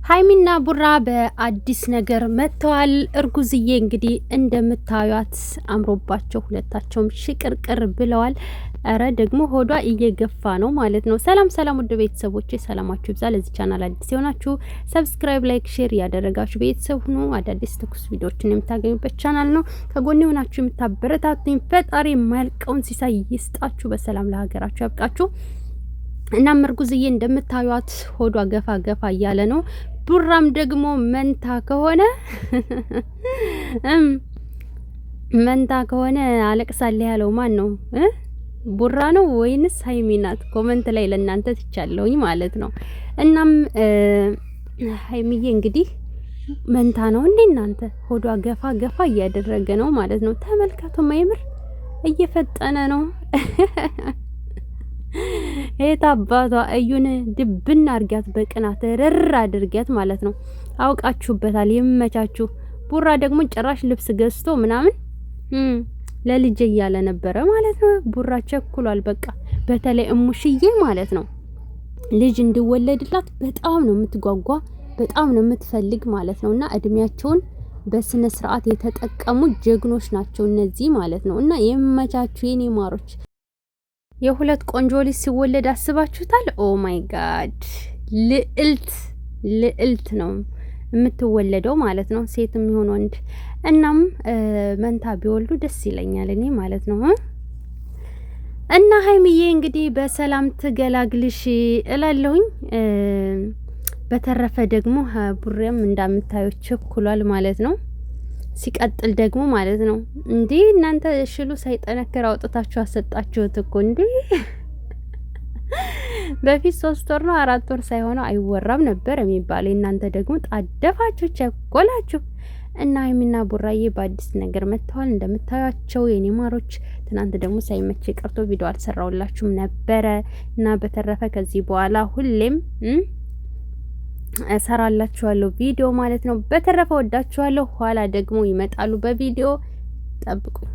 ሀይሚና ቡራ በአዲስ ነገር መጥተዋል። እርጉዝዬ እንግዲህ እንደምታዩት አምሮባቸው ሁለታቸውም ሽቅርቅር ብለዋል። እረ ደግሞ ሆዷ እየገፋ ነው ማለት ነው። ሰላም ሰላም፣ ውድ ቤተሰቦቼ ሰላማችሁ ይብዛ። ለዚህ ቻናል አዲስ የሆናችሁ ሰብስክራይብ፣ ላይክ፣ ሼር እያደረጋችሁ ቤተሰብ ሁኑ። አዳዲስ ትኩስ ቪዲዮዎችን የምታገኙበት ቻናል ነው። ከጎኔ ሆናችሁ የምታበረታቱኝ ፈጣሪ የማያልቀውን ሲሳይ ይስጣችሁ። በሰላም ለሀገራችሁ ያብቃችሁ። እናም እርጉዝዬ እንደምታዩት ሆዷ ገፋ ገፋ እያለ ነው። ቡራም ደግሞ መንታ ከሆነ አለቅሳለሁ ያለው ማን ነው? ቡራ ነው ወይንስ ሀይሚ ናት? ኮመንት ላይ ለእናንተ ትቻለውኝ ማለት ነው። እናም ሀይሚዬ እንግዲህ መንታ ነው እንዴ እናንተ? ሆዷ ገፋ ገፋ እያደረገ ነው ማለት ነው። ተመልከቱ፣ ማይምር እየፈጠነ ነው። የት አባቷ እዩን ድብና አርጋት፣ በቅናት ረር አድርጋት ማለት ነው። አውቃችሁበታል። ይመቻችሁ። ቡራ ደግሞ ጭራሽ ልብስ ገዝቶ ምናምን ለልጅ እያለ ነበረ ማለት ነው። ቡራ ቸኩሏል። በቃ በተለይ እሙሽዬ ማለት ነው ልጅ እንዲወለድላት በጣም ነው የምትጓጓ፣ በጣም ነው የምትፈልግ ማለት ነው። እና እድሜያቸውን በስነ ስርዓት የተጠቀሙ ጀግኖች ናቸው እነዚህ ማለት ነው። እና ይመቻችሁ የኔ ማሮች። የሁለት ቆንጆ ልጅ ሲወለድ አስባችሁታል? ኦ ማይ ጋድ! ልዕልት ነው የምትወለደው ማለት ነው፣ ሴትም ይሁን ወንድ። እናም መንታ ቢወልዱ ደስ ይለኛል እኔ ማለት ነው። እና ሀይሚዬ እንግዲህ በሰላም ትገላግልሽ እላለሁኝ። በተረፈ ደግሞ ቡሬም እንደምታዩት ቸኩሏል ማለት ነው። ሲቀጥል ደግሞ ማለት ነው እንዴ እናንተ ሽሉ ሳይጠነከር አውጥታችሁ አሰጣችሁት እኮ እንዴ። በፊት 3 ወር ነው 4 ወር ሳይሆነው አይወራም ነበር የሚባለው። እናንተ ደግሞ ጣደፋችሁ፣ ቸኮላችሁ። እና ሀይሚና ቡራዬ በአዲስ ነገር መጥተዋል እንደምታዩቸው የኔ ማሮች። ትናንት ደግሞ ሳይመች ቀርቶ ቪዲዮ አልሰራውላችሁም ነበረ። እና በተረፈ ከዚህ በኋላ ሁሌም እሰራላችኋለሁ ቪዲዮ ማለት ነው። በተረፈ ወዳችኋለሁ። ኋላ ደግሞ ይመጣሉ በቪዲዮ ጠብቁኝ።